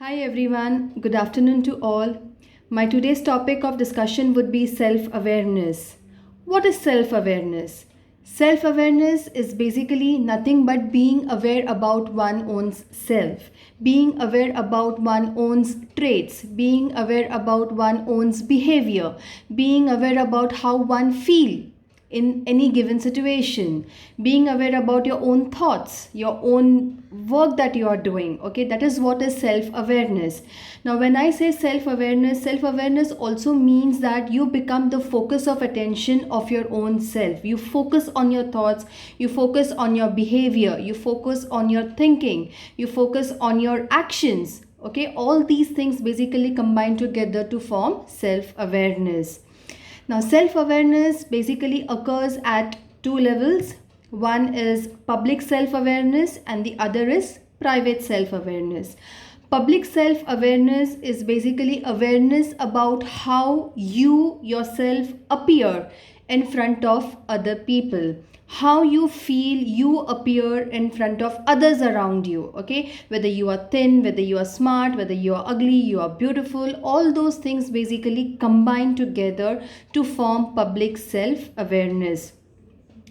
Hi everyone, good afternoon to all. My today's topic of discussion would be self awareness. What is self awareness? Self awareness is basically nothing but being aware about one's own self, being aware about one's own traits, being aware about one's own behavior, being aware about how one feels in any given situation, being aware about your own thoughts, your own work that you are doing. Okay, that is what is self awareness. Now when I say self awareness also means that you become the focus of attention of your own self. You focus on your thoughts, you focus on your behavior, you focus on your thinking, you focus on your actions. Okay, all these things basically combine together to form self awareness. Now, self awareness basically occurs at two levels. One is public self awareness, and the other is private self awareness. Public self awareness is basically awareness about how you yourself appear in front of other people, how you feel you appear in front of others around you. Okay, whether you are thin, whether you are smart, whether you are ugly, you are beautiful, all those things basically combine together to form public self awareness.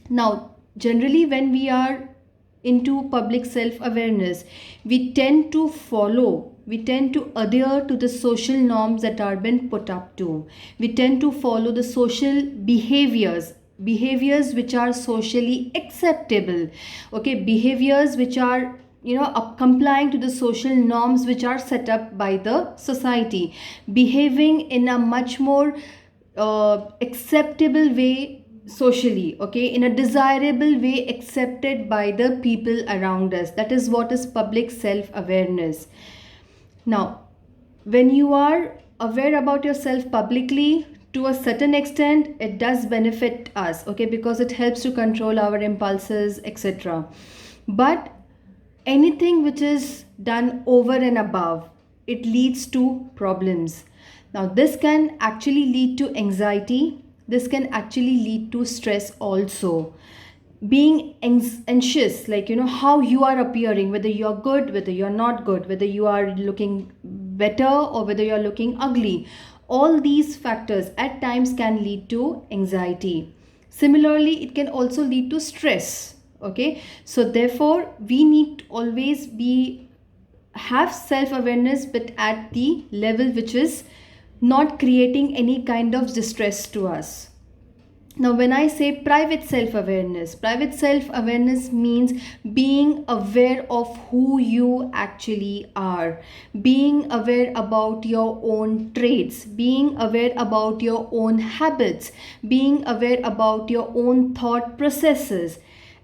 Now generally when we are into public self awareness, we tend to adhere to the social norms that are been put up to. We tend to follow the social behaviors which are socially acceptable. Okay, behaviors which are complying to the social norms which are set up by the society, behaving in a much more acceptable way socially. Okay, in a desirable way accepted by the people around us. That is what is public self awareness. Now when you are aware about yourself publicly, to a certain extent it does benefit us. Okay, because it helps to control our impulses, etc. But anything which is done over and above, it leads to problems. Now this can actually lead to anxiety, this can actually lead to stress also. Being anxious, like how you are appearing, whether you are good, whether you are not good, whether you are looking better or whether you are looking ugly, all these factors at times can lead to anxiety. Similarly, it can also lead to stress. Okay, so therefore we need to always be have self awareness, but at the level which is not creating any kind of distress to us. Now when I say private self awareness means being aware of who you actually are, being aware about your own traits, being aware about your own habits, being aware about your own thought processes.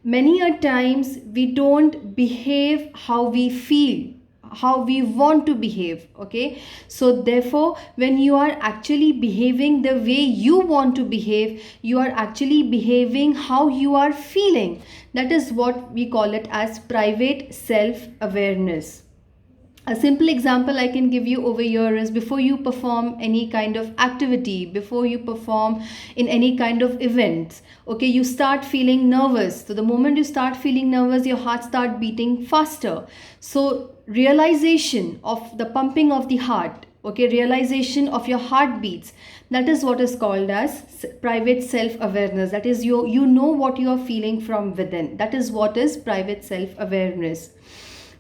Many a times we don't behave how we feel, how we want to behave. Okay, so therefore when you are actually behaving the way you want to behave, you are actually behaving how you are feeling. That is what we call it as private self awareness. A simple example I can give you over here is, before you perform any kind of activity, before you perform in any kind of events, okay, you start feeling nervous. So the moment you start feeling nervous, your heart start beating faster. So realization of the pumping of the heart, okay, realization of your heartbeats, that is what is called as private self awareness. That is, you know what you are feeling from within. That is what is private self awareness.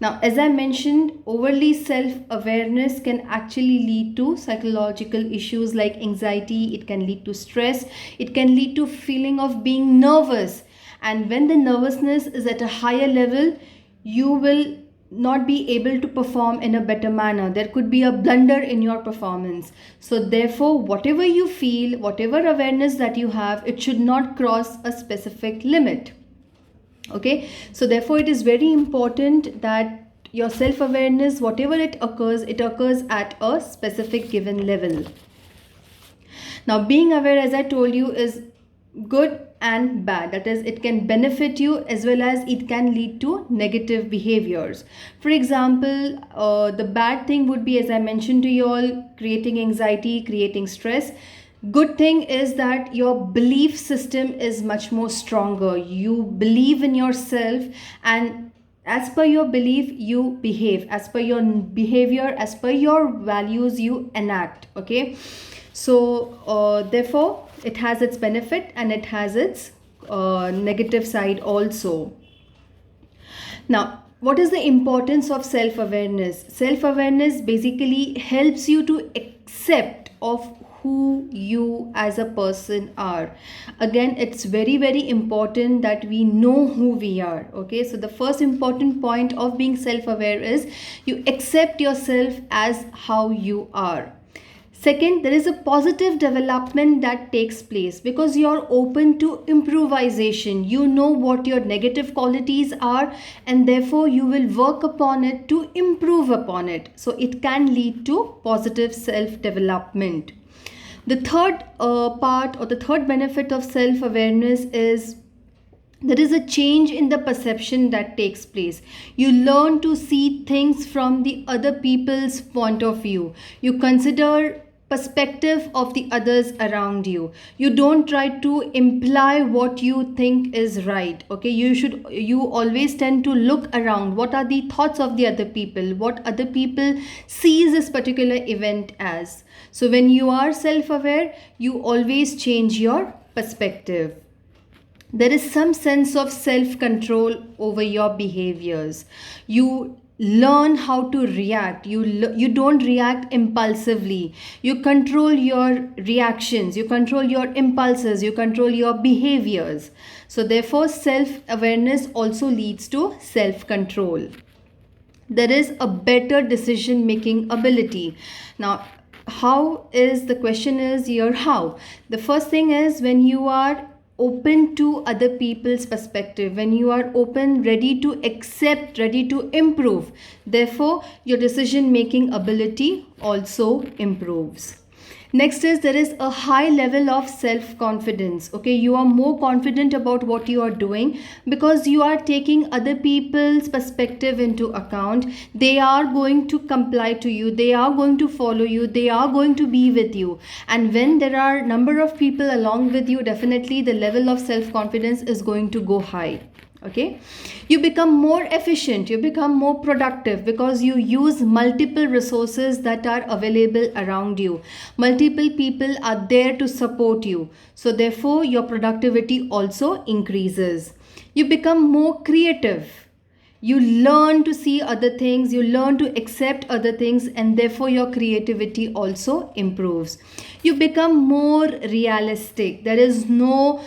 Now, as I mentioned, overly self-awareness can actually lead to psychological issues like anxiety. It can lead to stress. It can lead to feeling of being nervous. And when the nervousness is at a higher level, you will not be able to perform in a better manner. There could be a blunder in your performance. So therefore, whatever you feel, whatever awareness that you have, it should not cross a specific limit. Okay, so therefore it is very important that your self awareness, whatever it occurs at a specific given level. Now being aware, as I told you, is good and bad. That is, it can benefit you as well as it can lead to negative behaviors. For example, the bad thing would be, as I mentioned to you all, creating anxiety, creating stress. Good thing is that your belief system is much more stronger. You believe in yourself, and as per your belief you behave, as per your behavior, as per your values you enact. Okay, so therefore it has its benefit and it has its negative side also. Now, what is the importance of self awareness? Self awareness basically helps you to accept of who you as a person are. Again, it's very very important that we know who we are. Okay, so the first important point of being self aware is you accept yourself as how you are. Second, there is a positive development that takes place because you're open to improvisation. You know what your negative qualities are, and therefore you will work upon it to improve upon it. So it can lead to positive self development. The third part or the third benefit of self awareness is there is a change in the perception that takes place. You learn to see things from the other people's point of view. You consider perspective of the others around you. You don't try to imply what you think is right. Okay, you always tend to look around what are the thoughts of the other people, what other people sees this particular event as. So when you are self aware, you always change your perspective. There is some sense of self control over your behaviors. You learn how to react. You don't react impulsively. You control your reactions, you control your impulses, you control your behaviors. So therefore self awareness also leads to self control. There is a better decision making ability. Now, how is the question is here? How? The first thing is when you are open to other people's perspective, when you are open, ready to accept, ready to improve, therefore your decision making ability also improves. Next is there is a high level of self confidence. Okay, you are more confident about what you are doing because you are taking other people's perspective into account. They are going to comply to you, they are going to follow you, they are going to be with you. And when there are number of people along with you, definitely the level of self confidence is going to go high. Okay, you become more efficient, you become more productive because you use multiple resources that are available around you. Multiple people are there to support you, so therefore your productivity also increases. You become more creative. You learn to see other things, you learn to accept other things, and therefore your creativity also improves. You become more realistic. There is no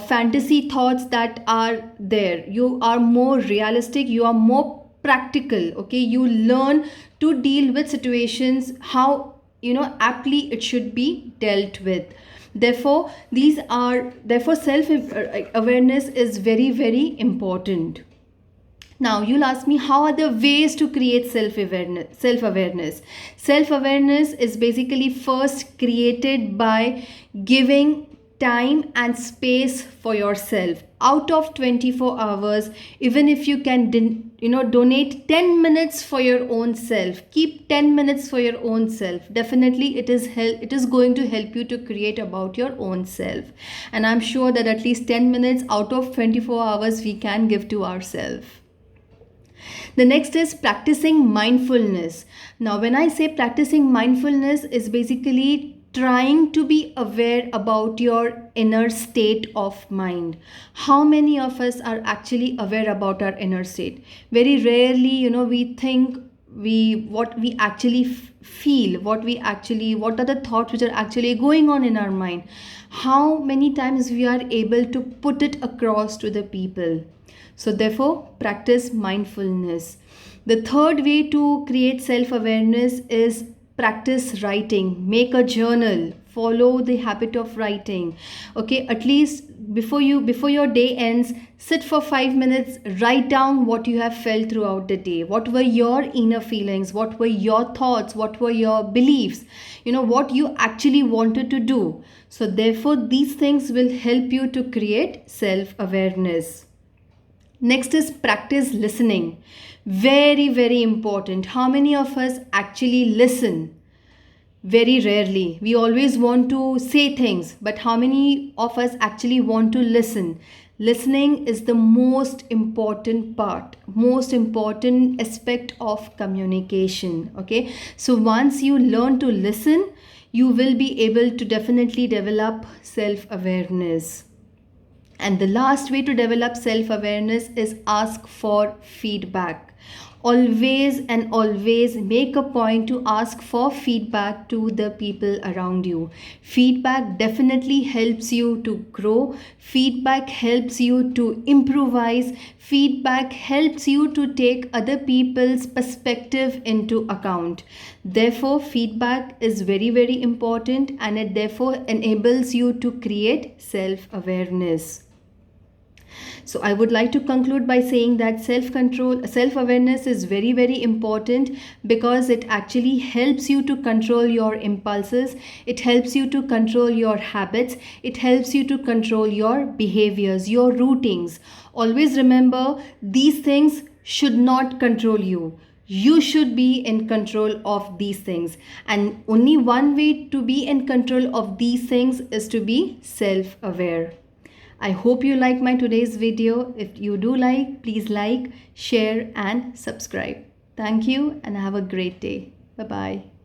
fantasy thoughts that are there. You are more realistic, you are more practical. Okay, you learn to deal with situations how aptly it should be dealt with. Therefore self awareness is very very important. Now you'll ask me, how are the ways to create self-awareness? Self-awareness is basically first created by giving time and space for yourself. Out of 24 hours, even if you can donate 10 minutes for your own self, keep 10 minutes for your own self. Definitely it is going to help you to create about your own self. And I'm sure that at least 10 minutes out of 24 hours we can give to ourselves. The next is practicing mindfulness. Now, when I say practicing mindfulness, is basically trying to be aware about your inner state of mind. How many of us are actually aware about our inner state? Very rarely, we think what we actually feel, what are the thoughts which are actually going on in our mind. How many times we are able to put it across to the people. So therefore, practice mindfulness. The third way to create self-awareness is practice writing. Make a journal. Follow the habit of writing. Okay, at least before your day ends, sit for 5 minutes, write down what you have felt throughout the day. What were your inner feelings? What were your thoughts? What were your beliefs? What you actually wanted to do. So therefore, these things will help you to create self-awareness. Next is practice listening. Very, very important. How many of us actually listen? Very rarely. We always want to say things, but how many of us actually want to listen? listening is the most important part, most important aspect of communication. Okay, so once you learn to listen, you will be able to definitely develop self awareness. And the last way to develop self awareness is ask for feedback. Always and always make a point to ask for feedback to the people around you. Feedback definitely helps you to grow. Feedback helps you to improvise. Feedback helps you to take other people's perspective into account. Therefore, feedback is very, very important, and it therefore enables you to create self awareness. So I would like to conclude by saying that self control, self awareness is very, very important, because it actually helps you to control your impulses, it helps you to control your habits, it helps you to control your behaviors, your routines. Always remember, these things should not control you. You should be in control of these things, and only one way to be in control of these things is to be self aware. I hope you like my today's video. If you do like, please like, share and subscribe. Thank you and have a great day. Bye bye.